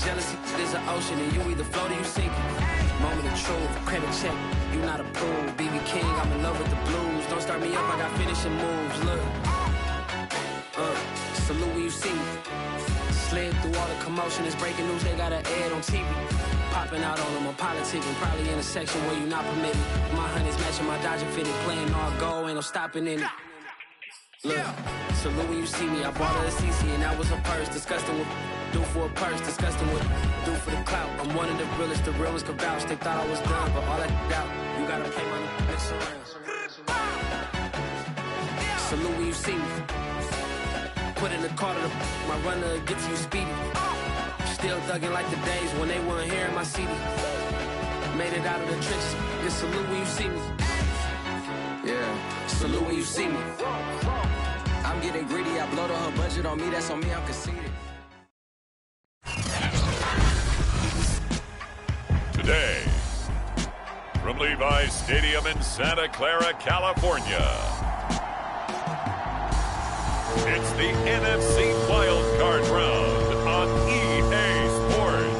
Jealousy is an ocean, and you either float or you sink. Moment of truth, credit check, you not approved. BB King, I'm in love with the blues. Don't start me up, I got finishing moves. Look, salute when you see me. Slid through all the commotion, it's breaking news, they got an ad on TV. Popping out on them, I'm politicking, probably in a section where you not permitted. My honey's matching my Dodger fitted, playing all goal, ain't no stopping in it. Look, salute when you see me, I bought her a CC and that was her purse. Disgusting with do for a purse, disgusting with do for the clout. I'm one of the realest could vouch. They thought I was done, but all that doubt, you gotta play my next around. Salute when you see me. Put in the car to my runner, get to you speedy. Still thugging like the days when they weren't hearing my CD. Made it out of the trenches. Just salute when you see me. Yeah, salute when you see me. I'm getting greedy, I blowed on her budget on me, that's on me, I'm conceited. Today, from Levi's Stadium in Santa Clara, California, it's the NFC Wild Card Round on EA Sports.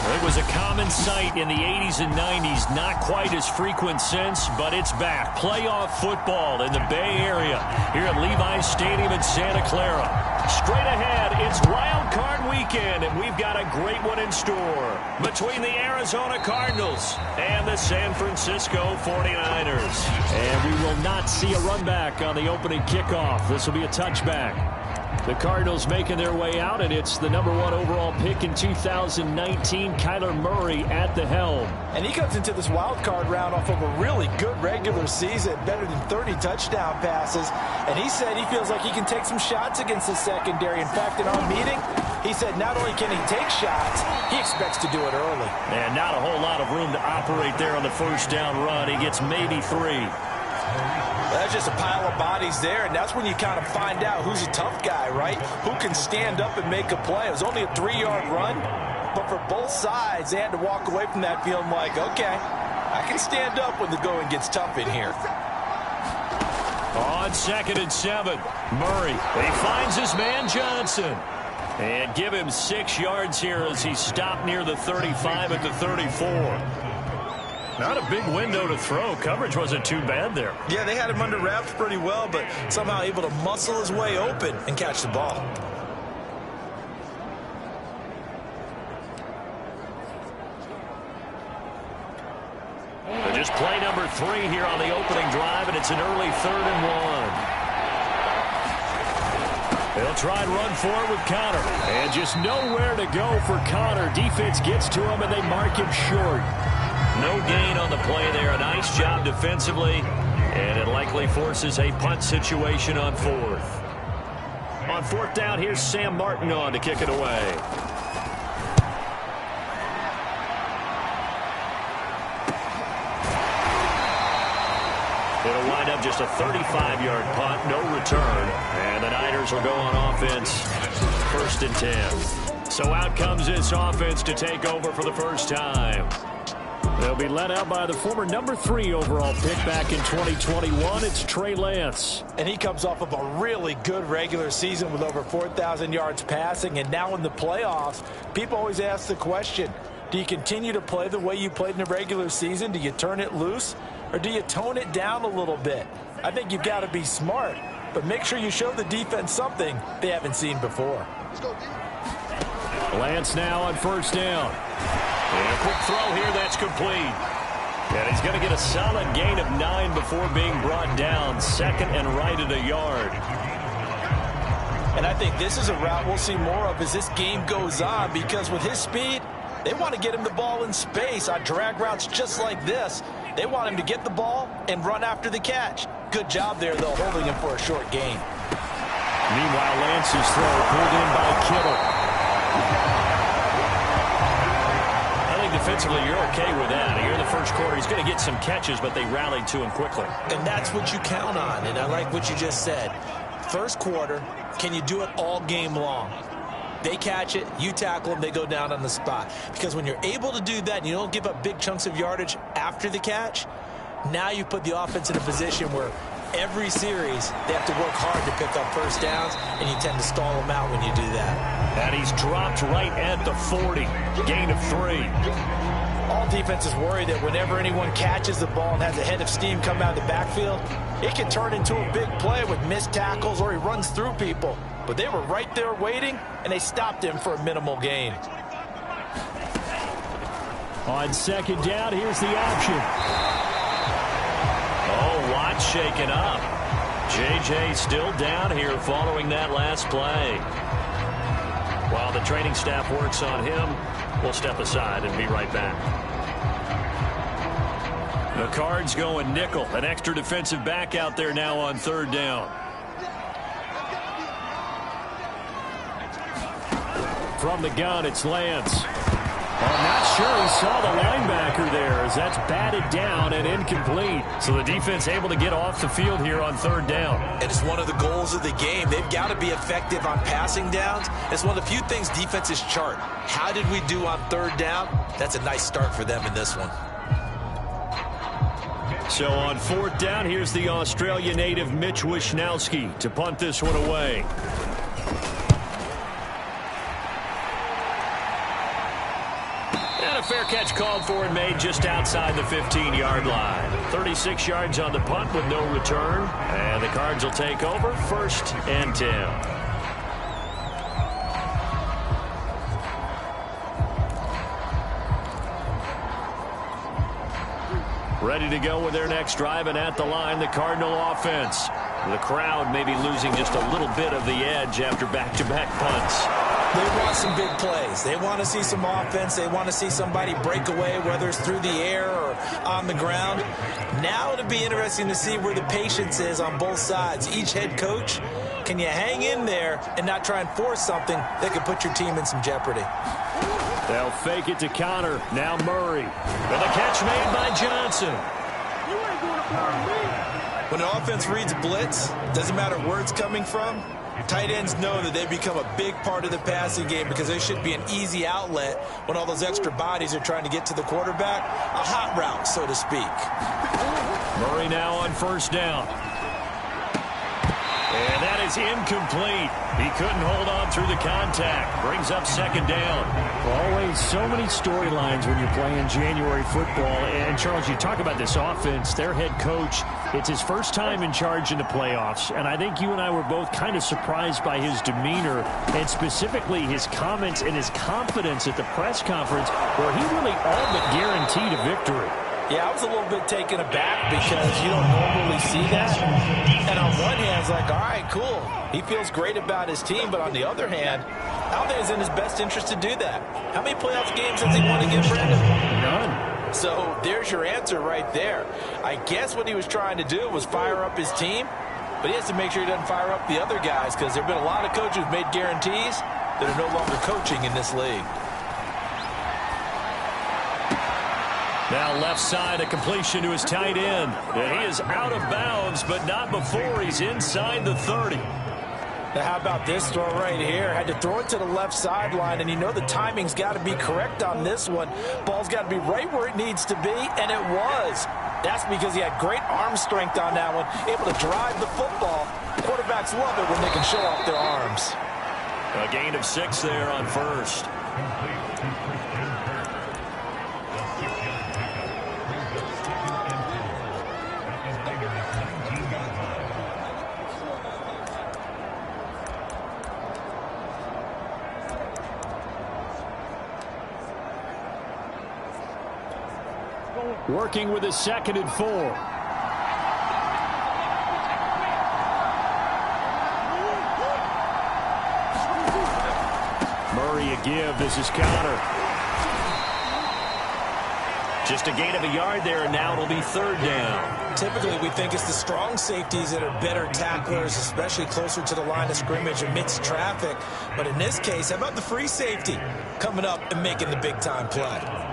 It was a common sight in the 80s and 90s, not quite as frequent since, but it's back. Playoff football in the Bay Area here at Levi's Stadium in Santa Clara. Straight ahead, it's Wild Card Weekend, and we've got a great one in store between the Arizona Cardinals and the San Francisco 49ers. And we will not see a run back on the opening kickoff. This will be a touchback. The Cardinals making their way out, and it's the #1 overall pick in 2019, Kyler Murray at the helm. And he comes into this wild card round off of a really good regular season, better than 30 touchdown passes. And he said he feels like he can take some shots against the secondary. In fact, in our meeting, he said not only can he take shots, he expects to do it early. And not a whole lot of room to operate there on the first down run. He gets maybe 3. That's just a pile of bodies there, and that's when you kind of find out who's a tough guy, right? Who can stand up and make a play. It was only a 3-yard run, but for both sides, they had to walk away from that feeling like, okay, I can stand up when the going gets tough in here. On 2nd and 7, Murray. He finds his man Johnson. And give him 6 yards here as he stopped near the 35 at the 34. Not a big window to throw. Coverage wasn't too bad there. Yeah, they had him under wraps pretty well, but somehow able to muscle his way open and catch the ball. Just play number 3 here on the opening drive, and it's an early 3rd and 1. They'll try and run for it with Connor. And just nowhere to go for Connor. Defense gets to him, and they mark him short. No gain on the play there. A nice job defensively, and it likely forces a punt situation on 4th. On 4th down, here's Sam Martin on to kick it away. It'll wind up just a 35-yard punt, no return. And the Niners will go on offense, 1st and 10. So out comes this offense to take over for the first time. They'll be led out by the former #3 overall pick back in 2021. It's Trey Lance. And he comes off of a really good regular season with over 4,000 yards passing. And now in the playoffs, people always ask the question, do you continue to play the way you played in the regular season? Do you turn it loose? Or do you tone it down a little bit? I think you've got to be smart, but make sure you show the defense something they haven't seen before. Lance now on 1st down. And a quick throw here, that's complete. And he's going to get a solid gain of 9 before being brought down. 2nd and right at a yard. And I think this is a route we'll see more of as this game goes on, because with his speed, they want to get him the ball in space on drag routes just like this. They want him to get the ball and run after the catch. Good job there, though, holding him for a short gain. Meanwhile, Lance's throw pulled in by Kittle. I think defensively you're okay with that. Here in the first quarter, he's going to get some catches, but they rallied to him quickly. And that's what you count on, and I like what you just said. First quarter, can you do it all game long? They catch it, you tackle them, they go down on the spot. Because when you're able to do that and you don't give up big chunks of yardage after the catch, now you put the offense in a position where every series, they have to work hard to pick up first downs, and you tend to stall them out when you do that. And he's dropped right at the 40. Gain of 3. All defenses worry that whenever anyone catches the ball and has a head of steam come out of the backfield, it can turn into a big play with missed tackles or he runs through people. But they were right there waiting, and they stopped him for a minimal gain. On second down, here's the option. Oh, Watt shaken up. J.J. still down here following that last play. While the training staff works on him, we'll step aside and be right back. The Cards going nickel. An extra defensive back out there now on third down. From the gun, it's Lance. I'm not sure he saw the linebacker there as that's batted down and incomplete. So the defense able to get off the field here on third down. And it's one of the goals of the game. They've got to be effective on passing downs. It's one of the few things defenses chart. How did we do on third down? That's a nice start for them in this one. So on fourth down, here's the Australia native Mitch Wishnowsky to punt this one away. And a fair catch called for and made just outside the 15-yard line. 36 yards on the punt with no return. And the Cards will take over, 1st and 10. Ready to go with their next drive, and at the line, the Cardinal offense. The crowd may be losing just a little bit of the edge after back-to-back punts. They want some big plays. They want to see some offense. They want to see somebody break away, whether it's through the air or on the ground. Now it'll be interesting to see where the patience is on both sides. Each head coach, can you hang in there and not try and force something that could put your team in some jeopardy? They'll fake it to Connor. Now Murray. And the catch made by Johnson. When the offense reads blitz, doesn't matter where it's coming from, tight ends know that they become a big part of the passing game because there should be an easy outlet when all those extra bodies are trying to get to the quarterback. A hot route, so to speak. Murray now on first down. And that is incomplete. He couldn't hold on through the contact. Brings up second down. Always so many storylines when you're playing January football. And, Charles, you talk about this offense. Their head coach, it's his first time in charge in the playoffs. And I think you and I were both kind of surprised by his demeanor and specifically his comments and his confidence at the press conference where he really all but guaranteed a victory. Yeah, I was a little bit taken aback because you don't normally see that. And on one hand, it's like, all right, cool. He feels great about his team. But on the other hand, I don't think it's in his best interest to do that. How many playoff games has he won again, Brandon? None. So there's your answer right there. I guess what he was trying to do was fire up his team. But he has to make sure he doesn't fire up the other guys because there have been a lot of coaches who've made guarantees that are no longer coaching in this league. Now left side, a completion to his tight end. And he is out of bounds, but not before he's inside the 30. Now how about this throw right here? Had to throw it to the left sideline, and you know the timing's got to be correct on this one. Ball's got to be right where it needs to be, and it was. That's because he had great arm strength on that one, able to drive the football. Quarterbacks love it when they can show off their arms. A gain of 6 there on first. Working with a 2nd and 4. Murray a give. This is Connor. Just a gain of a yard there, and now it'll be 3rd down. Typically, we think it's the strong safeties that are better tacklers, especially closer to the line of scrimmage amidst traffic. But in this case, how about the free safety coming up and making the big-time play?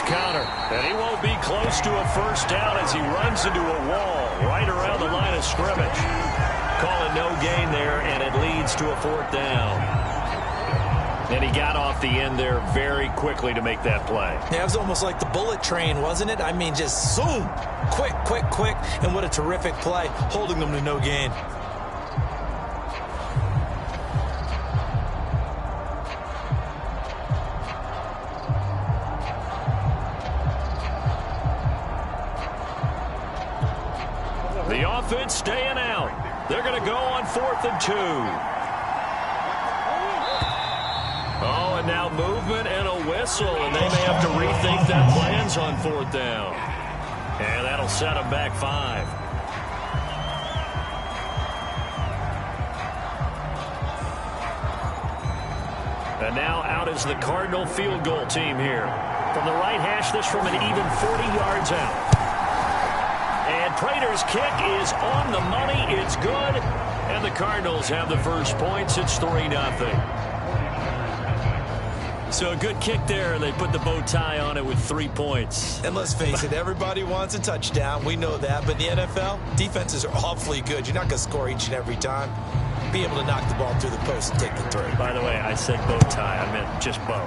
Connor, and he won't be close to a first down as he runs into a wall. right around the line of scrimmage. Call it no gain there, and it leads to a 4th down. And he got off the end there very quickly to make that play. Yeah, it was almost like the bullet train, wasn't it? I mean, just zoom. Quick, quick, quick. And what a terrific play, holding them to no gain. The offense staying out. They're going to go on 4th and 2. Oh, and now movement and a whistle, and they may have to rethink their plans on 4th down. And that'll set them back 5. And now out is the Cardinal field goal team here. From the right hash, this from an even 40 yards out. And Prater's kick is on the money. It's good. And the Cardinals have the first points. It's 3-0. So a good kick there, and they put the bow tie on it with 3 points. And let's face it, everybody wants a touchdown. We know that. But in the NFL, defenses are awfully good. You're not going to score each and every time. Be able to knock the ball through the post and take the throw. By the way, I said bow tie. I meant just bow.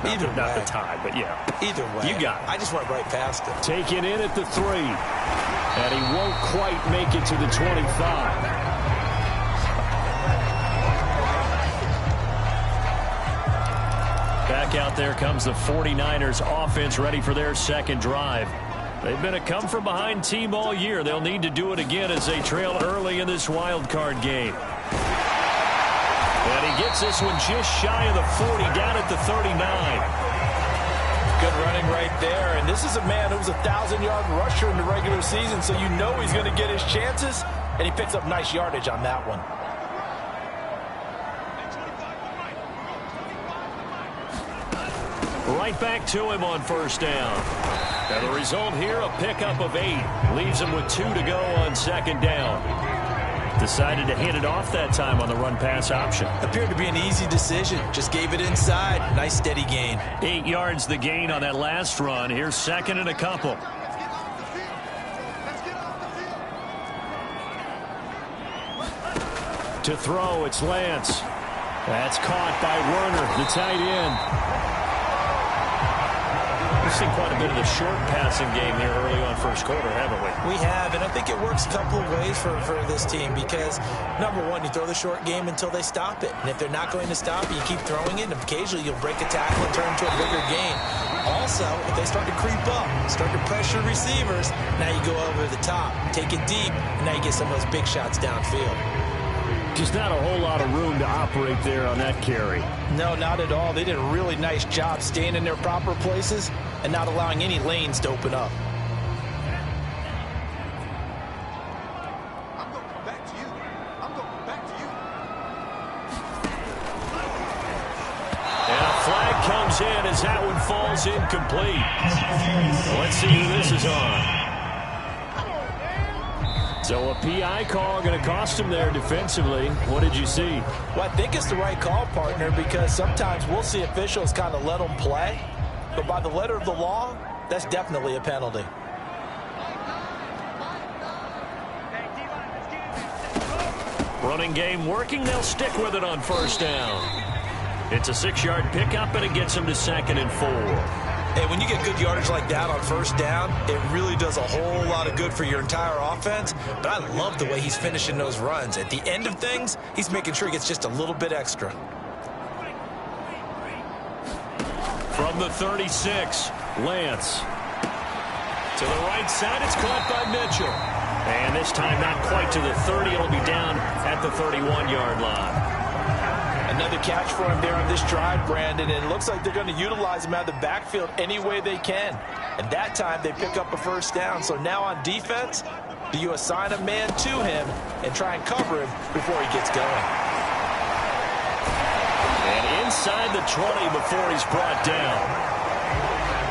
Not the tie, but yeah. Either way. You got it. I just went right past it. Taken in at the 3. And he won't quite make it to the 25. Back out there comes the 49ers offense, ready for their second drive. They've been a come-from-behind team all year. They'll need to do it again as they trail early in this wild card game. And he gets this one just shy of the 40, down at the 39. Good running right there. And this is a man who was a 1,000-yard rusher in the regular season, so you know he's going to get his chances. And he picks up nice yardage on that one. Right back to him on 1st down. And the result here, a pickup of 8. Leaves him with 2 to go on 2nd down. Decided to hit it off that time on the run-pass option. Appeared to be an easy decision. Just gave it inside. Nice steady gain. 8 yards the gain on that last run. Here's 2nd and a couple. To throw, it's Lance. That's caught by Werner, the tight end. We've seen quite a bit of the short passing game here early on first quarter, haven't we? We have, and I think it works a couple of ways for this team because, number one, you throw the short game until they stop it. And if they're not going to stop it, you keep throwing it, and occasionally you'll break a tackle and turn into a bigger gain. Also, if they start to creep up, start to pressure receivers, now you go over the top, take it deep, and now you get some of those big shots downfield. Just not a whole lot of room to operate there on that carry. No, not at all. They did a really nice job staying in their proper places and not allowing any lanes to open up. I'm going back to you. I'm going back to you. And a flag comes in as that one falls incomplete. Let's see who this is on. So a PI call going to cost him there defensively. What did you see? Well, I think it's the right call, partner, because sometimes we'll see officials kind of let them play. But by the letter of the law, that's definitely a penalty. Running game working. They'll stick with it on 1st down. It's a 6-yard pickup, and it gets him to 2nd and 4. Hey, when you get good yardage like that on 1st down, it really does a whole lot of good for your entire offense. But I love the way he's finishing those runs. At the end of things, he's making sure he gets just a little bit extra. From the 36, Lance. To the right side, it's caught by Mitchell. And this time not quite to the 30. It'll be down at the 31-yard line. Another catch for him there on this drive, Brandon, and it looks like they're going to utilize him out of the backfield any way they can. And that time they pick up a 1st down. So now on defense, do you assign a man to him and try and cover him before he gets going? And inside the 20 before he's brought down.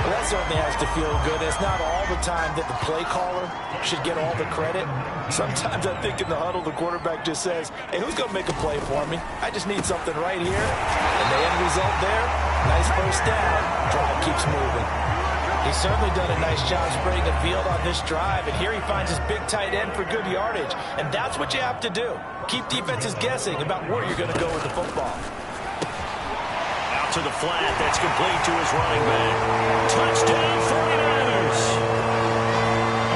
Well, that certainly has to feel good. It's not all the time that the play caller should get all the credit. Sometimes I think in the huddle, the quarterback just says, hey, who's going to make a play for me? I just need something right here. And the end result there, nice 1st down. Drive keeps moving. He's certainly done a nice job spreading the field on this drive, and here he finds his big tight end for good yardage, and that's what you have to do. Keep defenses guessing about where you're going to go with the football. Out to the flat. That's complete to his running back. Touchdown, 49ers.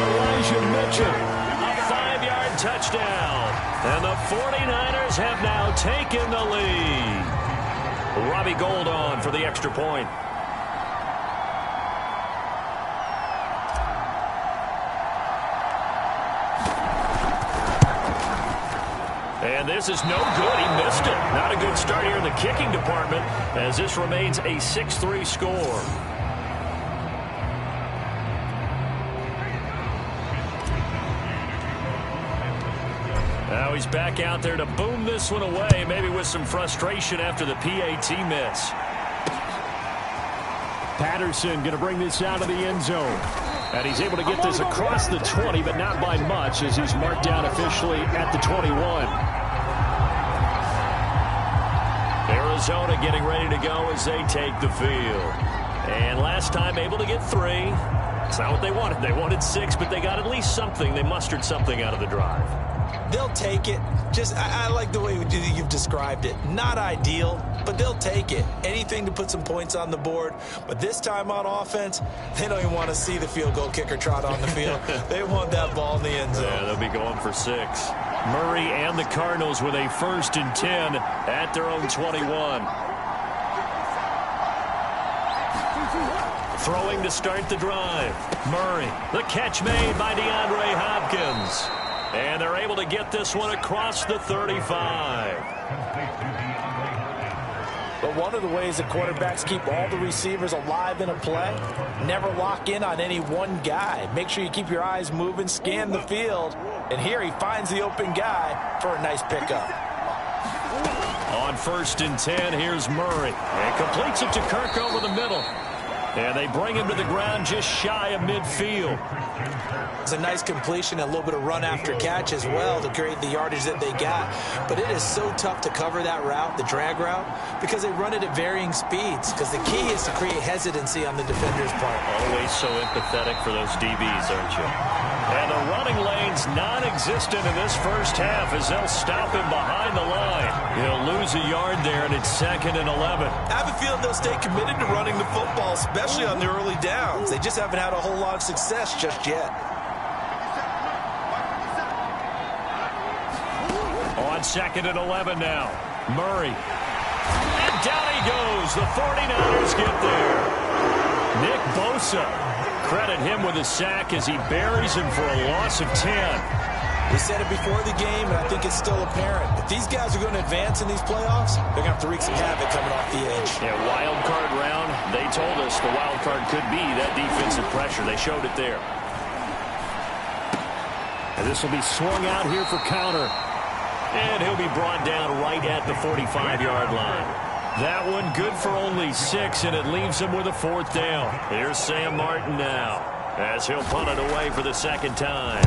Elijah Mitchell, a 5-yard touchdown. And the 49ers have now taken the lead. Robbie Gould on for the extra point. And this is no good. He missed it. Not a good start here in the kicking department as this remains a 6-3 score. Now he's back out there to boom this one away, maybe with some frustration after the PAT miss. Patterson going to bring this out of the end zone. And he's able to get this across the 20, but not by much as he's marked down officially at the 21. Arizona getting ready to go as they take the field. And last time able to get 3. It's not what they wanted. They wanted 6, but they got at least something. They mustered something out of the drive. They'll take it. I like the way you've described it. Not ideal, but they'll take it. Anything to put some points on the board. But this time on offense, they don't even want to see the field goal kicker trot on the field. They want that ball in the end zone. Yeah, they'll be going for 6. Murray and the Cardinals with a 1st and 10 at their own 21. Throwing to start the drive. Murray. The catch made by DeAndre Hopkins. And they're able to get this one across the 35. But one of the ways that quarterbacks keep all the receivers alive in a play, never lock in on any one guy. Make sure you keep your eyes moving, scan the field. And here he finds the open guy for a nice pickup. On 1st and 10, here's Murray. And completes it to Kirk over the middle. And they bring him to the ground just shy of midfield. It's a nice completion, a little bit of run after catch as well to create the yardage that they got. But it is so tough to cover that route, the drag route, because they run it at varying speeds. Because the key is to create hesitancy on the defender's part. Always so empathetic for those DBs, aren't you? And the running lane's non-existent in this first half as they'll stop him behind the line. He'll lose a yard there, and it's 2nd and 11. I have a feeling they'll stay committed to running the football, especially on the early downs. They just haven't had a whole lot of success just yet. On 2nd and 11 now. Murray. And down he goes. The 49ers get there. Nick Bosa. Credit him with a sack as he buries him for a loss of 10. We said it before the game, and I think it's still apparent. If these guys are going to advance in these playoffs, they're going to have to wreak some havoc coming off the edge. Yeah, wild card round. They told us the wild card could be that defensive pressure. They showed it there. And this will be swung out here for counter. And he'll be brought down right at the 45-yard line. That one good for only 6, and it leaves him with a 4th down. Here's Sam Martin now as he'll punt it away for the 2nd time.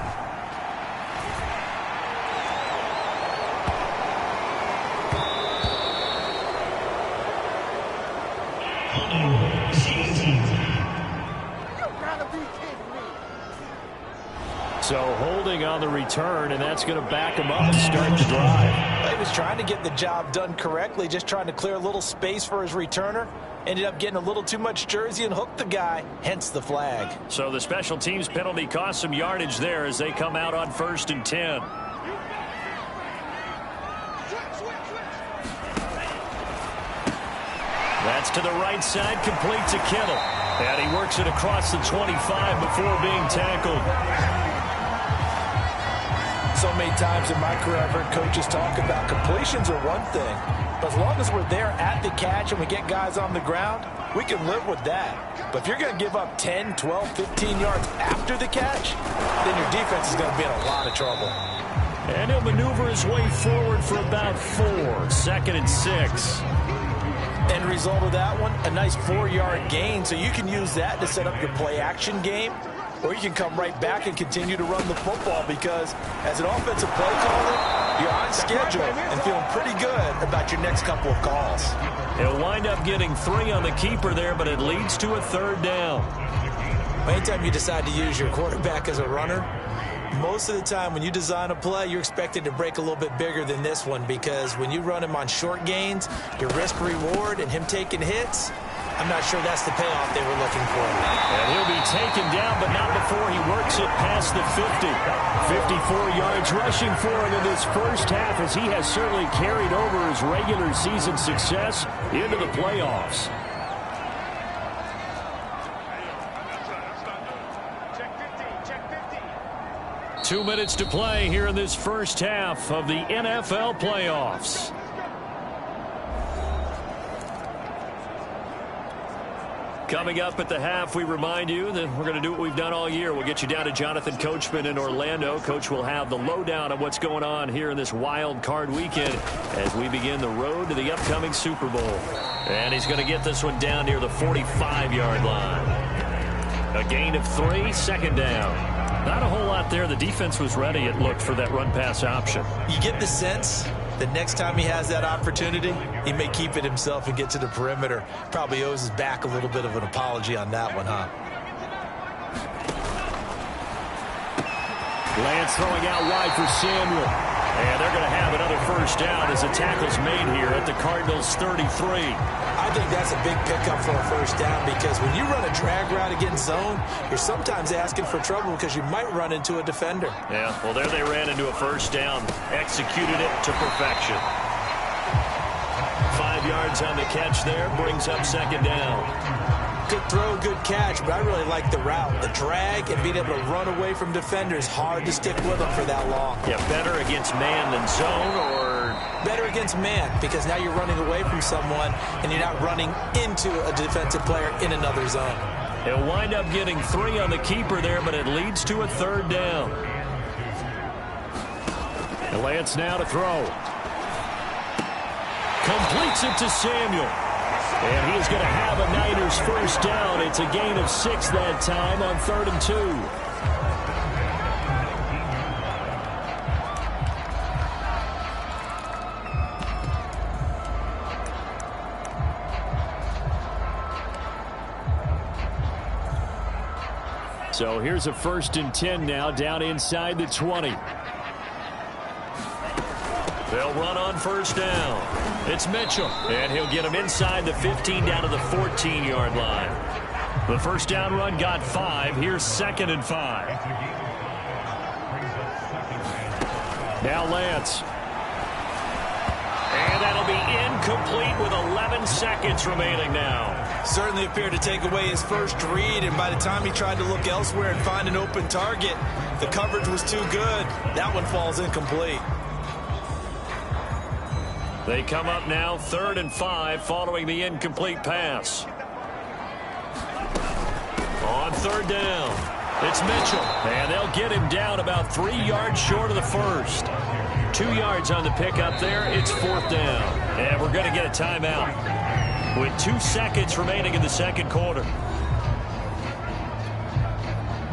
So holding on the return, and that's going to back him up to start the drive. He was trying to get the job done correctly, just trying to clear a little space for his returner. Ended up getting a little too much jersey and hooked the guy, hence the flag. So the special teams penalty cost some yardage there as they come out on 1st and 10. That's to the right side, complete to Kittle. And he works it across the 25 before being tackled. So many times in my career I've heard coaches talk about completions are one thing, but as long as we're there at the catch and we get guys on the ground, we can live with that. But if you're going to give up 10, 12, 15 yards after the catch, then your defense is going to be in a lot of trouble. And he'll maneuver his way forward for about 4. 2nd and 6. End result of that one, a nice 4-yard gain, so you can use that to set up your play-action game, or you can come right back and continue to run the football because as an offensive play caller, you're on schedule and feeling pretty good about your next couple of calls. He'll wind up getting 3 on the keeper there, but it leads to a 3rd down. Anytime you decide to use your quarterback as a runner, most of the time when you design a play, you're expected to break a little bit bigger than this one, because when you run him on short gains, your risk-reward and him taking hits, I'm not sure that's the payoff they were looking for. And he'll be taken down, but not before he works it past the 50. 54 yards rushing for him in this first half, as he has certainly carried over his regular season success into the playoffs. 2 minutes to play here in this first half of the NFL playoffs. Coming up at the half, we remind you that we're going to do what we've done all year. We'll get you down to Jonathan Coachman in Orlando. Coach will have the lowdown on what's going on here in this wild card weekend as we begin the road to the upcoming Super Bowl. And he's going to get this one down near the 45-yard line. A gain of 3, second down. Not a whole lot there. The defense was ready, it looked, for that run-pass option. You get the sense that next time he has that opportunity, he may keep it himself and get to the perimeter. Probably owes his back a little bit of an apology on that one, huh? Lance throwing out wide for Samuel. And they're going to have another first down as the tackle's made here at the Cardinals' 33. I think that's a big pickup for a first down, because when you run a drag route against zone, you're sometimes asking for trouble because you might run into a defender. Yeah, well, there they ran into a first down, executed it to perfection. 5 yards on the catch there, brings up second down. Good throw, good catch, but I really like the route. The drag and being able to run away from defenders, hard to stick with them for that long. Yeah, better against man than zone, or? Better against man, because now you're running away from someone and you're not running into a defensive player in another zone. He'll wind up getting 3 on the keeper there, but it leads to a third down. And Lance now to throw. Completes it to Samuel. And he's going to have a Niners first down. It's a gain of 6 that time on 3rd and 2. So here's a 1st and 10 now, down inside the 20. They'll run on first down. It's Mitchell, and he'll get him inside the 15 down to the 14-yard line. The first down run got 5. Here's 2nd and 5. Now Lance. And that'll be incomplete with 11 seconds remaining now. Certainly appeared to take away his first read, and by the time he tried to look elsewhere and find an open target, the coverage was too good. That one falls incomplete. They come up now 3rd and 5 following the incomplete pass. On 3rd down, it's Mitchell, and they'll get him down about 3 yards short of the first. 2 yards on the pickup there. It's 4th down, and we're going to get a timeout with 2 seconds remaining in the second quarter.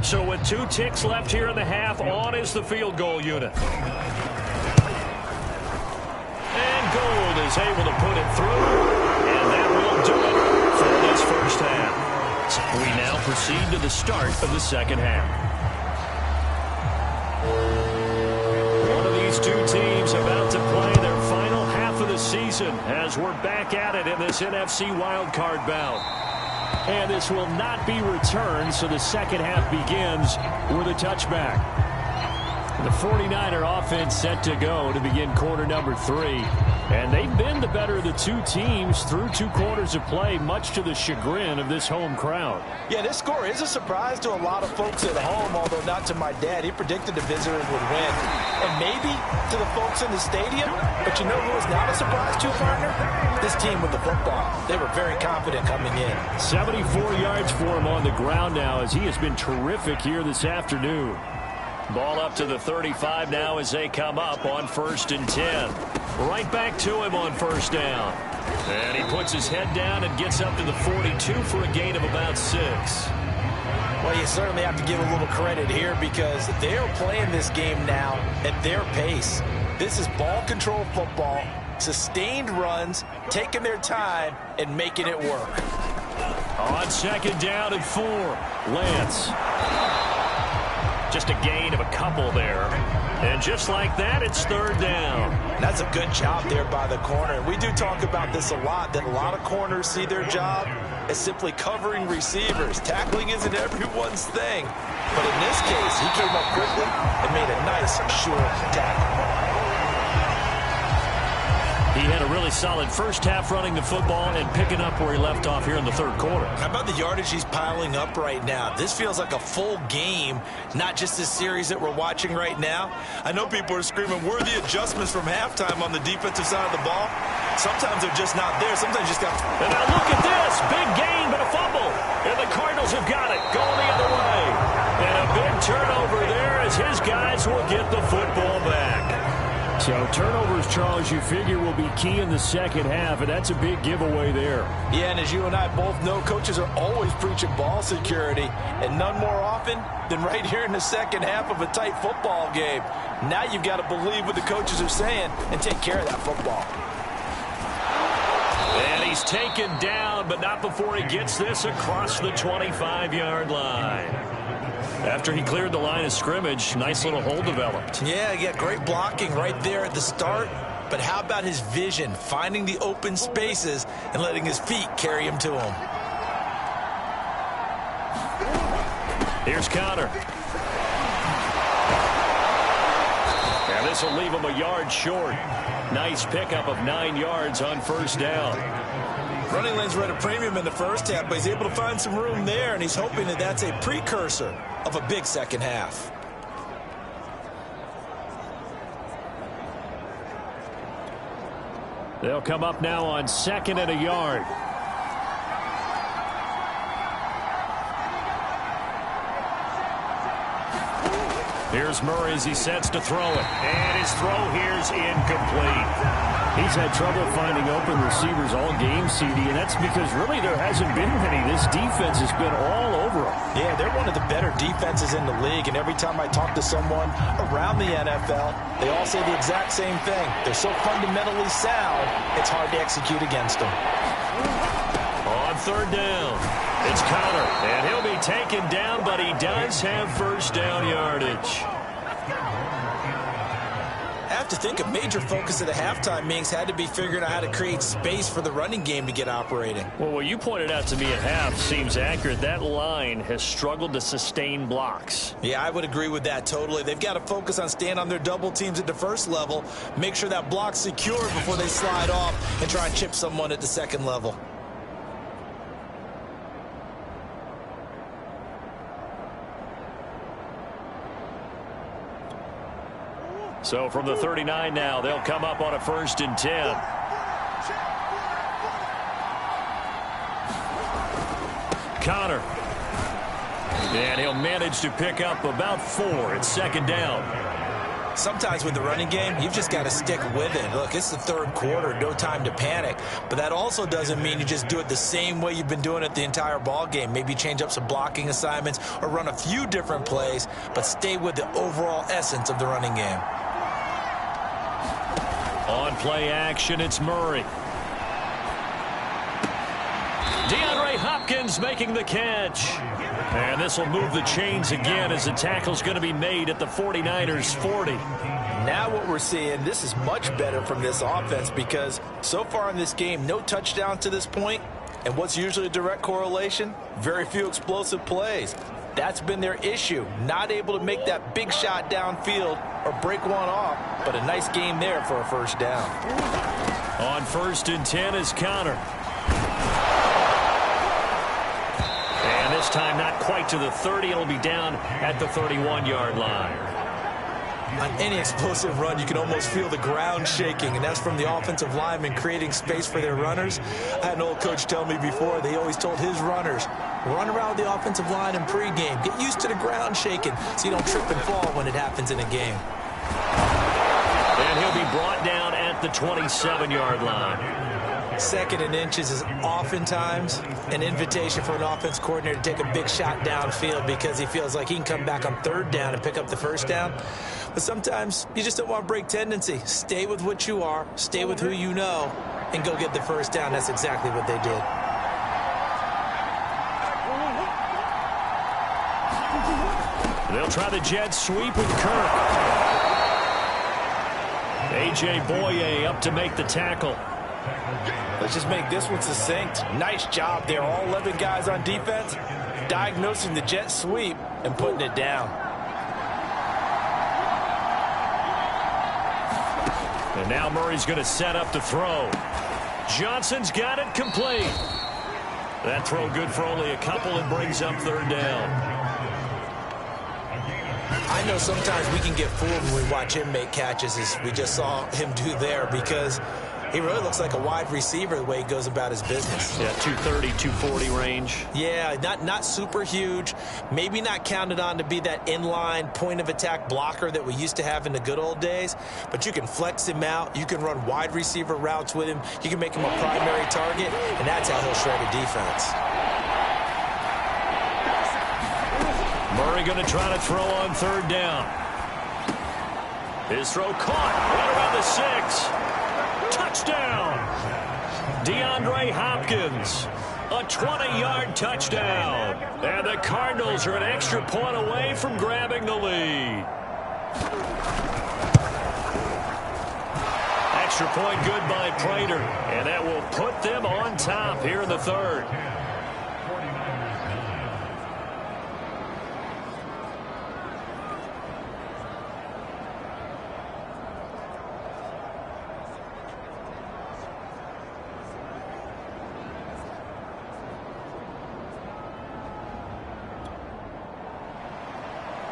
So with 2 ticks left here in the half, on is the field goal unit. Gold is able to put it through, and that will do it for this first half. So we now proceed to the start of the second half. One of these 2 teams about to play their final half of the season as we're back at it in this NFC wildcard bout. And this will not be returned, so the second half begins with a touchback. The 49er offense set to go to begin quarter number 3. And they've been the better of the 2 teams through 2 quarters of play, much to the chagrin of this home crowd. Yeah, this score is a surprise to a lot of folks at home, although not to my dad. He predicted the visitors would win. And maybe to the folks in the stadium. But you know who is not a surprise to, partner? This team with the football. They were very confident coming in. 74 yards for him on the ground now, as he has been terrific here this afternoon. Ball up to the 35 now as they come up on 1st and 10. Right back to him on first down. And he puts his head down and gets up to the 42 for a gain of about 6. Well, you certainly have to give a little credit here, because they're playing this game now at their pace. This is ball control football, sustained runs, taking their time, and making it work. On second down and 4, Lance. Just a gain of a couple there. And just like that, it's third down. That's a good job there by the corner. We do talk about this a lot, that a lot of corners see their job as simply covering receivers. Tackling isn't everyone's thing. But in this case, he came up quickly and made a nice, short tackle. He had a really solid first half running the football and picking up where he left off here in the third quarter. How about the yardage he's piling up right now? This feels like a full game, not just this series that we're watching right now. I know people are screaming, where are the adjustments from halftime on the defensive side of the ball? Sometimes they're just not there. Sometimes you just got... And now look at this. Big gain, but a fumble. And the Cardinals have got it. Going the other way. And a big turnover there as his guys will get the football back. So turnovers, Charles, you figure will be key in the second half, and that's a big giveaway there. Yeah, and as you and I both know, coaches are always preaching ball security, and none more often than right here in the second half of a tight football game. Now you've got to believe what the coaches are saying and take care of that football. And he's taken down, but not before he gets this across the 25-yard line. After he cleared the line of scrimmage, nice little hole developed. Yeah, he got great blocking right there at the start. But how about his vision, finding the open spaces and letting his feet carry him to him? Here's Connor. And this will leave him a yard short. Nice pickup of 9 yards on first down. Running lanes were at a premium in the first half, but he's able to find some room there, and he's hoping that that's a precursor of a big second half. They'll come up now on second and a yard. Here's Murray as he sets to throw it. And his throw here's incomplete. He's had trouble finding open receivers all game, CD, and that's because really there hasn't been many. This defense has been all over them. Yeah, they're one of the better defenses in the league, and every time I talk to someone around the NFL, they all say the exact same thing. They're so fundamentally sound, it's hard to execute against them. On third down, it's Connor, and he'll be taken down, but he does have first down yardage. I have to think a major focus of the halftime meetings had to be figuring out how to create space for the running game to get operating. Well, what you pointed out to me at half seems accurate. That line has struggled to sustain blocks. Yeah, I would agree with that totally. They've got to focus on staying on their double teams at the first level, make sure that block's secured before they slide off and try and chip someone at the second level. So from the 39 now, they'll come up on a 1st and 10. Connor. And he'll manage to pick up about 4. It's second down. Sometimes with the running game, you've just got to stick with it. Look, it's the third quarter, no time to panic. But that also doesn't mean you just do it the same way you've been doing it the entire ball game. Maybe change up some blocking assignments or run a few different plays, but stay with the overall essence of the running game. On play action, it's Murray. DeAndre Hopkins making the catch. And this will move the chains again as the tackle's going to be made at the 49ers 40. Now what we're seeing, this is much better from this offense because so far in this game, no touchdowns to this point. And what's usually a direct correlation? Very few explosive plays. That's been their issue. Not able to make that big shot downfield or break one off, but a nice game there for a first down. On 1st and 10 is Connor. And this time not quite to the 30. It'll be down at the 31-yard line. On any explosive run, you can almost feel the ground shaking, and that's from the offensive linemen creating space for their runners. I had an old coach tell me before, they always told his runners, run around the offensive line in pregame. Get used to the ground shaking so you don't trip and fall when it happens in a game. And he'll be brought down at the 27-yard line. 2nd and inches is oftentimes an invitation for an offense coordinator to take a big shot downfield because he feels like he can come back on 3rd down and pick up the first down. But sometimes you just don't want to break tendency. Stay with what you are, stay with who you know, and go get the first down. That's exactly what they did. They'll try the jet sweep with Kirk. A.J. Boye up to make the tackle. Let's just make this one succinct. Nice job there. All 11 guys on defense diagnosing the jet sweep and putting it down. And now Murray's going to set up to throw. Johnson's got it complete. That throw good for only a couple and brings up third down. I know sometimes we can get fooled when we watch him make catches, as we just saw him do there, because he really looks like a wide receiver the way he goes about his business. Yeah, 230, 240 range. Yeah, not super huge. Maybe not counted on to be that inline point-of-attack blocker that we used to have in the good old days, but you can flex him out. You can run wide receiver routes with him. You can make him a primary target, and that's how he'll shred a defense. Murray going to try to throw on third down. His throw caught right around the 6. Touchdown. DeAndre Hopkins. A 20-yard touchdown. And the Cardinals are an extra point away from grabbing the lead. Extra point good by Prater. And that will put them on top here in the third.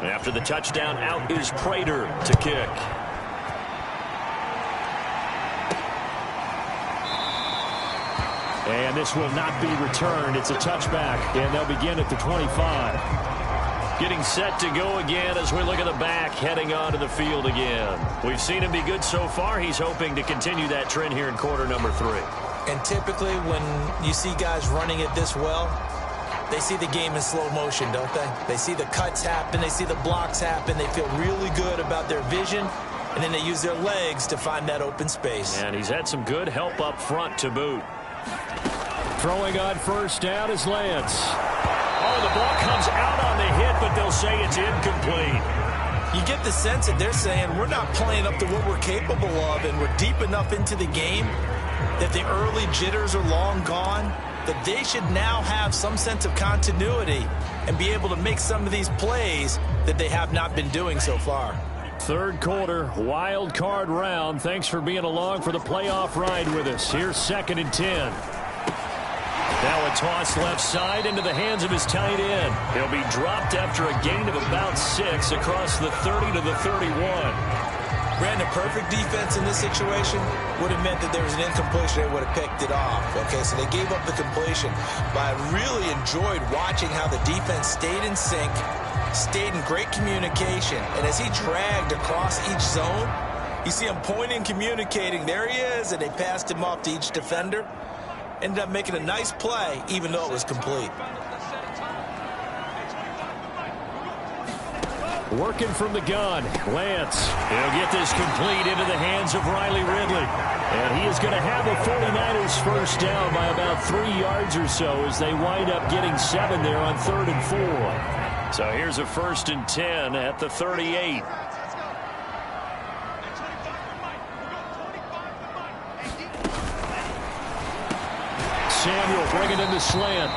After the touchdown, out is Prater to kick. And this will not be returned. It's a touchback, and they'll begin at the 25. Getting set to go again as we look at the back, heading onto the field again. We've seen him be good so far. He's hoping to continue that trend here in quarter number 3. And typically when you see guys running it this well, they see the game in slow motion, don't they? They see the cuts happen. They see the blocks happen. They feel really good about their vision, and then they use their legs to find that open space. And he's had some good help up front to boot. Throwing on first down is Lance. Oh, the ball comes out on the hit, but they'll say it's incomplete. You get the sense that they're saying we're not playing up to what we're capable of, and we're deep enough into the game that the early jitters are long gone, that they should now have some sense of continuity and be able to make some of these plays that they have not been doing so far. Third quarter, wild card round. Thanks for being along for the playoff ride with us. Here's 2nd and 10. Now a toss left side into the hands of his tight end. He'll be dropped after a gain of about 6 across the 30 to the 31. Brandon, perfect defense in this situation would have meant that there was an incompletion. They would have picked it off. Okay, so they gave up the completion. But I really enjoyed watching how the defense stayed in sync, stayed in great communication. And as he dragged across each zone, you see him pointing, communicating. There he is, and they passed him off to each defender. Ended up making a nice play, even though it was complete. Working from the gun, Lance. He'll get this complete into the hands of Riley Ridley. And he is going to have the 49ers first down by about 3 yards or so as they wind up getting 7 there on 3rd and 4. So here's a 1st and 10 at the 38. Samuel bringing in the slant.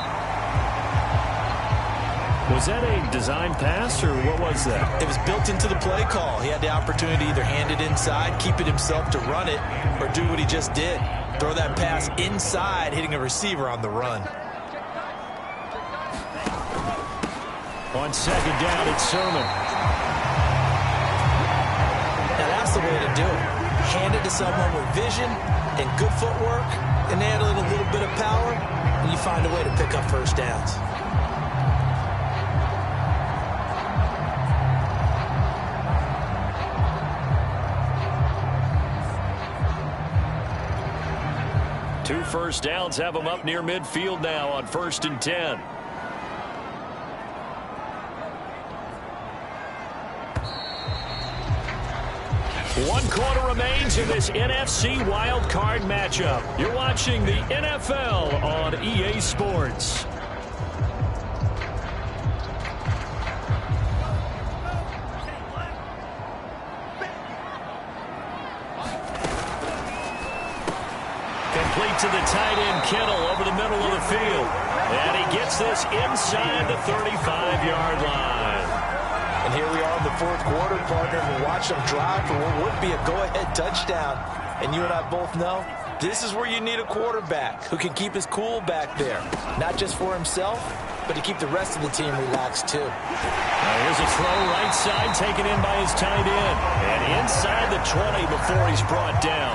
Was that a design pass, or what was that? It was built into the play call. He had the opportunity to either hand it inside, keep it himself to run it, or do what he just did. Throw that pass inside, hitting a receiver on the run. On 2nd down, it's Sermon. Now that's the way to do it. Hand it to someone with vision and good footwork, and add a little bit of power, and you find a way to pick up first downs. Two first downs have them up near midfield now on 1st and 10. One quarter remains in this NFC wild card matchup. You're watching the NFL on EA Sports. complete to the tight end, Kittle, over the middle of the field. And he gets this inside the 35-yard line. And here we are in the fourth quarter, partner. We'll watch them drive for what would be a go-ahead touchdown. And you and I both know this is where you need a quarterback who can keep his cool back there. Not just for himself, but to keep the rest of the team relaxed too. Here's a throw right side taken in by his tight end. And inside the 20 before he's brought down.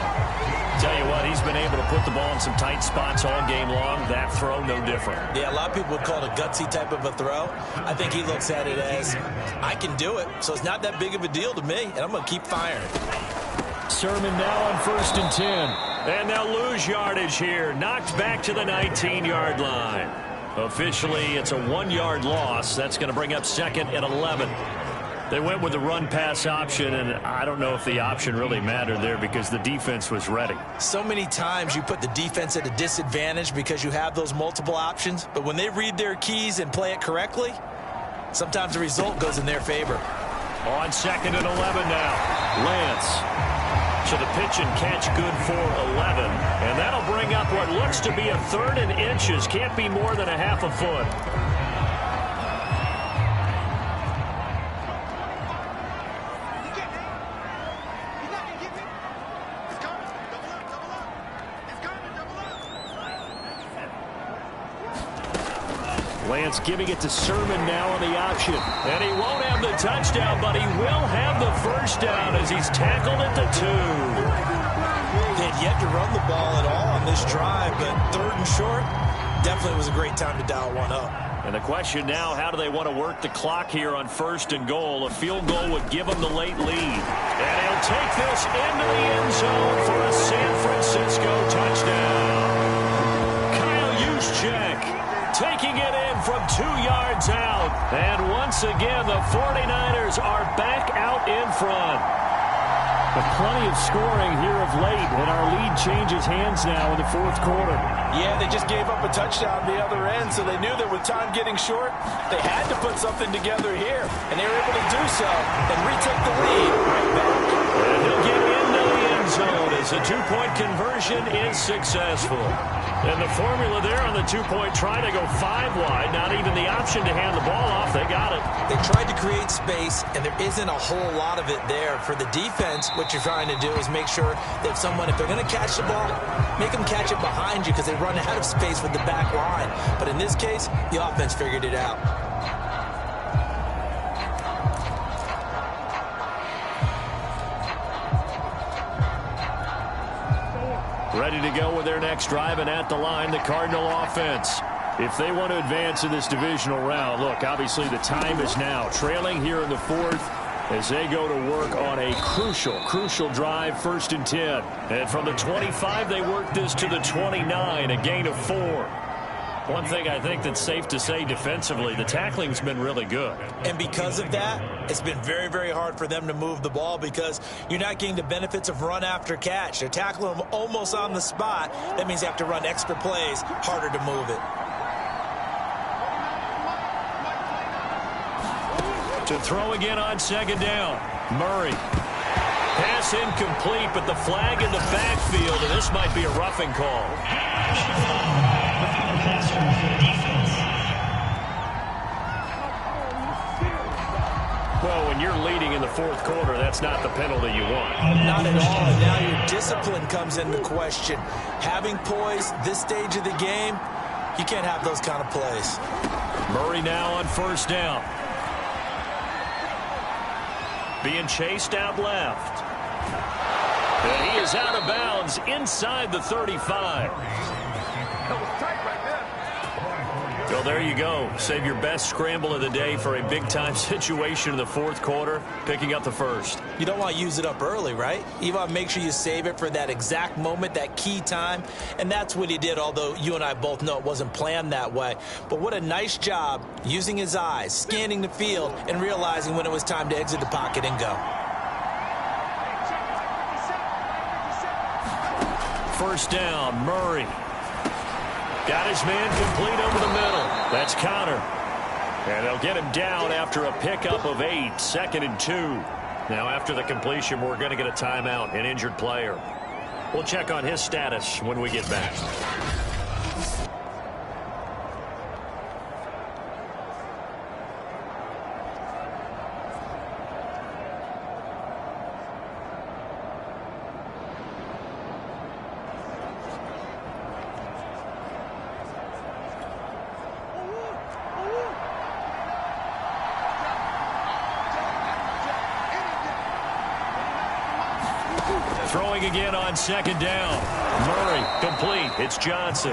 Tell you what, he's been able to put the ball in some tight spots all game long. That throw, no different. Yeah, a lot of people would call it a gutsy type of a throw. I think he looks at it as, I can do it, so it's not that big of a deal to me, and I'm going to keep firing. Sermon now on 1st and 10. And they'll lose yardage here. Knocked back to the 19-yard line. Officially, it's a 1-yard loss. That's going to bring up 2nd and 11. They went with the run-pass option, and I don't know if the option really mattered there because the defense was ready. So many times you put the defense at a disadvantage because you have those multiple options, but when they read their keys and play it correctly, sometimes the result goes in their favor. On 2nd and 11 now. Lance to the pitch and catch, good for 11. And that'll bring up what looks to be a 3rd and inches. Can't be more than a half a foot. Lance giving it to Sermon now on the option. And he won't have the touchdown, but he will have the first down as he's tackled at the 2. They had yet to run the ball at all on this drive, but 3rd and short definitely was a great time to dial one up. And the question now, how do they want to work the clock here on 1st and goal? A field goal would give them the late lead. And he'll take this into the end zone for a San Francisco touchdown. Kyle Juszczyk taking it in from 2 yards out. And once again, the 49ers are back out in front. But plenty of scoring here of late, and our lead changes hands now in the fourth quarter. Yeah, they just gave up a touchdown the other end, so they knew that with time getting short, they had to put something together here, and they were able to do so and retake the lead right back. And he'll get into the end zone as a 2-point conversion is successful. And the formula there on the 2-point try to go 5 wide, not even the option to hand the ball off. They got it. They tried to create space, and there isn't a whole lot of it there. For the defense, what you're trying to do is make sure that if they're going to catch the ball, make them catch it behind you because they run out of space with the back line. But in this case, the offense figured it out. Ready to go with their next drive, and at the line, the Cardinal offense. If they want to advance in this divisional round, look, obviously the time is now. Trailing here in the fourth as they go to work on a crucial drive, 1st and 10. And from the 25, they work this to the 29, a gain of 4. One thing I think that's safe to say defensively, the tackling's been really good. And because of that, it's been very, very hard for them to move the ball because you're not getting the benefits of run after catch. They're tackling them almost on the spot. That means you have to run extra plays, harder to move it. To throw again on 2nd down. Murray. Pass incomplete, but the flag in the backfield, and this might be a roughing call. Well, when you're leading in the fourth quarter, that's not the penalty you want. Not at all. And now your discipline comes into question. Having poise this stage of the game, you can't have those kind of plays. Murray now on 1st down. Being chased out left. And he is out of bounds inside the 35. Well, there you go. Save your best scramble of the day for a big-time situation in the fourth quarter, picking up the first. You don't want to use it up early, right? You want to make sure you save it for that exact moment, that key time, and that's what he did, although you and I both know it wasn't planned that way. But what a nice job using his eyes, scanning the field, and realizing when it was time to exit the pocket and go. 1st down, Murray. Got his man complete over the middle. That's Connor. And they'll get him down after a pickup of 8, 2nd and 2. Now, after the completion, we're going to get a timeout, an injured player. We'll check on his status when we get back. Throwing again on second down. Murray, complete. It's Johnson.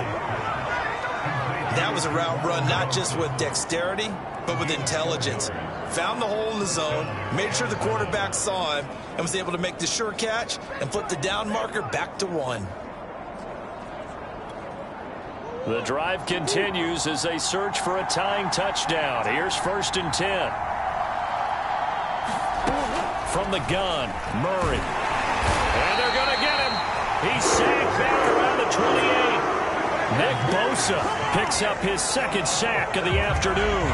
That was a route run not just with dexterity, but with intelligence. Found the hole in the zone, made sure the quarterback saw him, and was able to make the sure catch and flip the down marker back to 1. The drive continues as they search for a tying touchdown. Here's 1st and 10. From the gun, Murray. And they're going to get him. He's sacked back around the 28. Nick Bosa picks up his 2nd sack of the afternoon.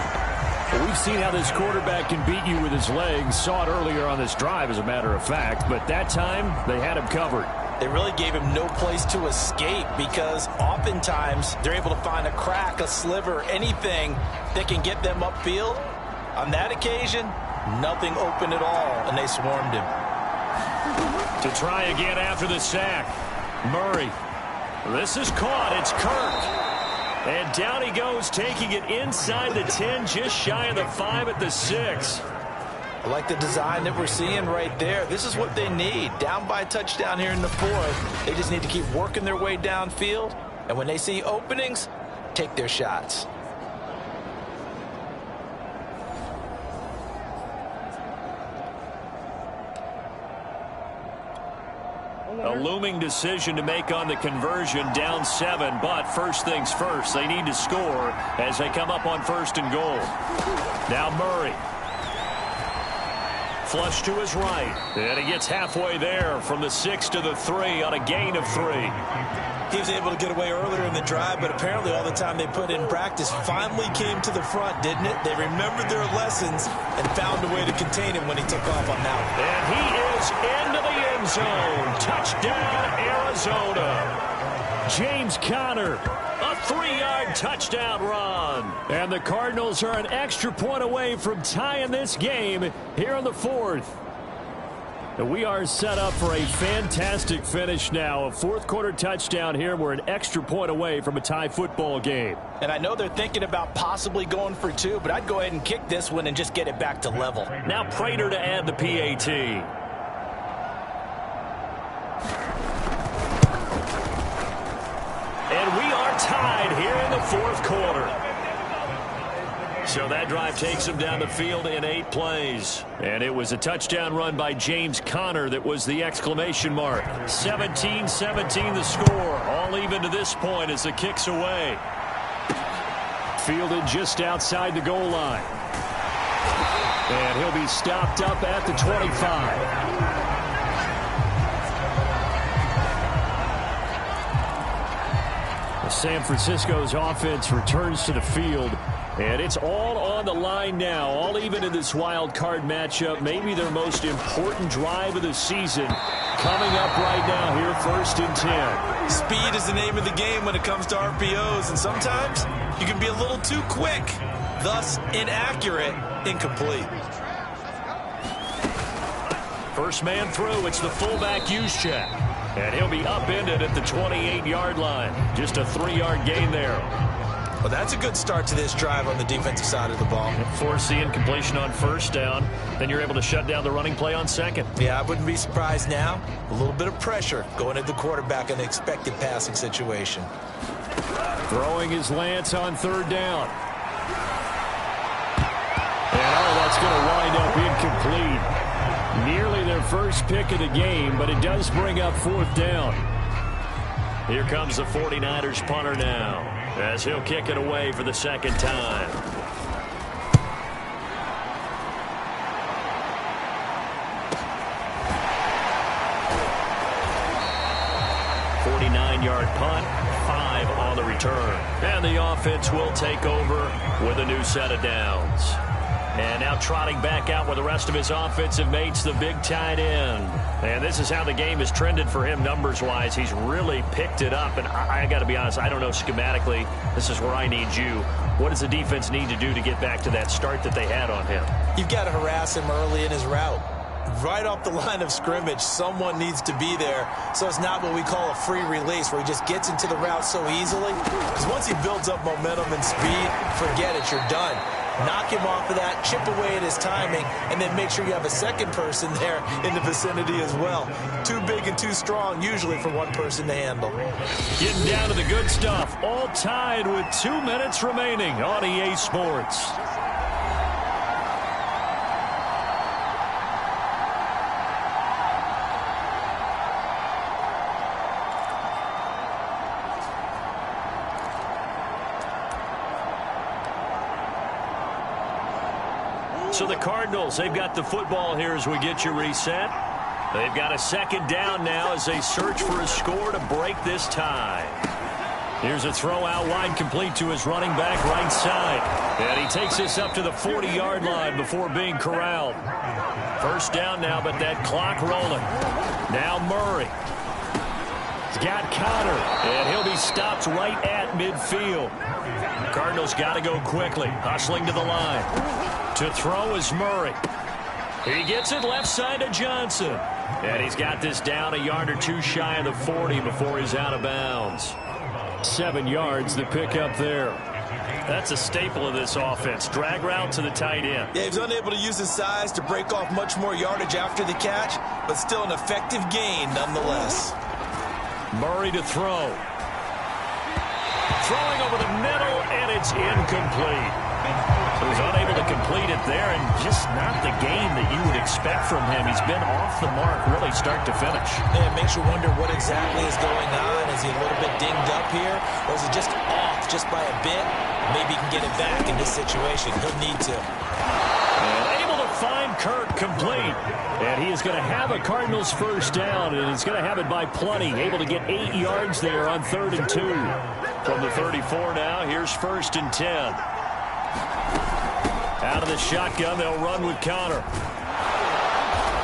Well, we've seen how this quarterback can beat you with his legs. Saw it earlier on this drive, as a matter of fact. But that time, they had him covered. They really gave him no place to escape because oftentimes they're able to find a crack, a sliver, anything that can get them upfield. On that occasion, nothing open at all, and they swarmed him. To try again after the sack. Murray. This is caught. It's Kirk. And down he goes, taking it inside the 10, just shy of the 5 at the 6. I like the design that we're seeing right there. This is what they need. Down by a touchdown here in the 4th. They just need to keep working their way downfield. And when they see openings, take their shots. A looming decision to make on the conversion, down 7, but first things first, they need to score as they come up on 1st and goal. Now Murray. Flush to his right, and he gets halfway there from the 6 to the 3 on a gain of 3. He was able to get away earlier in the drive, but apparently all the time they put in practice finally came to the front, didn't it? They remembered their lessons and found a way to contain him when he took off on that one. And he is into the end zone. Touchdown, Arizona. James Conner. A 3-yard touchdown run. And the Cardinals are an extra point away from tying this game here in the 4th. And we are set up for a fantastic finish now. A 4th quarter touchdown here. We're an extra point away from a tie football game. And I know they're thinking about possibly going for 2, but I'd go ahead and kick this one and just get it back to level. Now Prater to add the PAT. And we are tied here in the 4th quarter. So that drive takes him down the field in 8 plays. And it was a touchdown run by James Conner that was the exclamation mark. 17-17 the score. All even to this point as the kick's away. Fielded just outside the goal line. And he'll be stopped up at the 25. San Francisco's offense returns to the field, and it's all on the line now, all even in this wild card matchup. Maybe their most important drive of the season coming up right now here, 1st and 10. Speed is the name of the game when it comes to RPOs, and sometimes you can be a little too quick, thus inaccurate, incomplete. First man through, it's the fullback Juszczyk. And he'll be upended at the 28-yard line. Just a 3-yard gain there. Well, that's a good start to this drive on the defensive side of the ball. Force the incompletion on 1st down. Then you're able to shut down the running play on 2nd. Yeah, I wouldn't be surprised now. A little bit of pressure going at the quarterback in the expected passing situation. Throwing his Lance on 3rd down. And that's going to wind up incomplete. Nearly their first pick of the game, but it does bring up 4th down. Here comes the 49ers punter now, as he'll kick it away for the 2nd time. Yard punt, 5 on the return. And the offense will take over with a new set of downs. And now trotting back out with the rest of his offensive mates, the big tight end. And this is how the game has trended for him numbers-wise. He's really picked it up. And I got to be honest, I don't know schematically. This is where I need you. What does the defense need to do to get back to that start that they had on him? You've got to harass him early in his route. Right off the line of scrimmage, someone needs to be there. So it's not what we call a free release where he just gets into the route so easily. Because once he builds up momentum and speed, forget it, you're done. Knock him off of that, chip away at his timing, and then make sure you have a second person there in the vicinity as well. Too big and too strong, usually, for one person to handle. Getting down to the good stuff, all tied with 2 minutes remaining on EA Sports. So the Cardinals, they've got the football here as we get you reset. They've got a second down now as they search for a score to break this tie. Here's a throw out wide, complete to his running back right side. And he takes this up to the 40-yard line before being corralled. First down now, but that clock rolling. Now Murray. He's got Connor, and he'll be stopped right at midfield. Cardinals got to go quickly, hustling to the line. To throw is Murray. He gets it left side to Johnson. And he's got this down a yard or two shy of the 40 before he's out of bounds. 7 yards, the pickup there. That's a staple of this offense. Drag route to the tight end. Yeah, he was unable to use his size to break off much more yardage after the catch, but still an effective gain nonetheless. Murray to throw. Throwing over the middle, and it's incomplete. He was unable to complete it there, and just not the game that you would expect from him. He's been off the mark really start to finish. Yeah, it makes you wonder what exactly is going on. Is he a little bit dinged up here, or is it just off just by a bit? Maybe he can get it back in this situation. He'll need to. And able to find Kirk complete. And he is going to have a Cardinals first down, and he's going to have it by plenty. Able to get 8 yards there on 3rd and 2. From the 34 now, here's 1st and 10. Out of the shotgun, they'll run with Connor.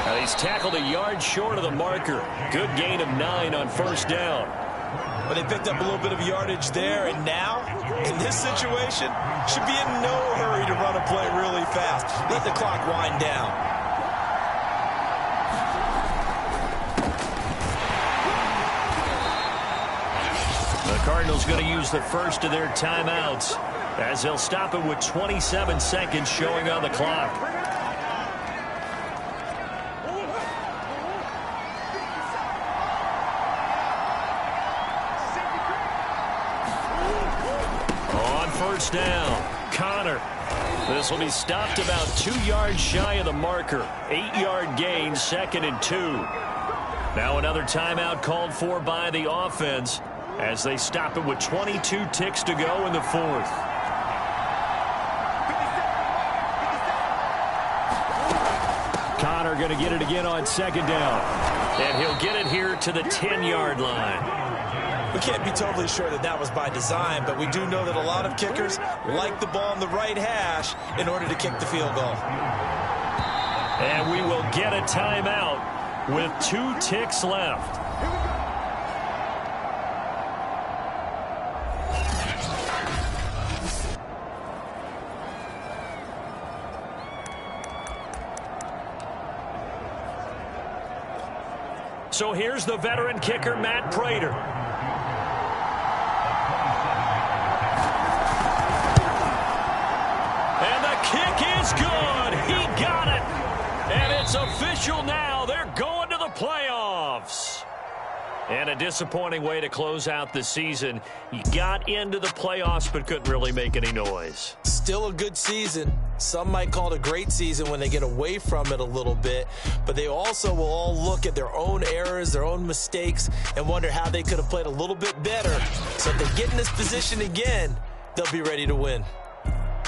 Now he's tackled a yard short of the marker. Good gain of 9 on 1st down. But they picked up a little bit of yardage there, and now, in this situation, should be in no hurry to run a play really fast. Let the clock wind down. The Cardinals going to use the first of their timeouts, as they'll stop it with 27 seconds showing on the clock. On 1st down, Connor. This will be stopped about 2 yards shy of the marker. 8-yard gain, 2nd and 2. Now another timeout called for by the offense as they stop it with 22 ticks to go in the 4th. Connor going to get it again on 2nd down. And he'll get it here to the 10-yard line. We can't be totally sure that that was by design, but we do know that a lot of kickers like the ball on the right hash in order to kick the field goal. And we will get a timeout with 2 ticks left. So here's the veteran kicker, Matt Prater. And the kick is good. He got it. And it's official now. They're going to the playoffs. And a disappointing way to close out the season. You got into the playoffs but couldn't really make any noise. Still a good season. Some might call it a great season when they get away from it a little bit, but they also will all look at their own errors, their own mistakes, and wonder how they could have played a little bit better. So if they get in this position again, they'll be ready to win.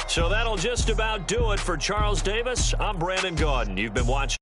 So that'll just about do it for Charles Davis. I'm Brandon Gaudin. You've been watching.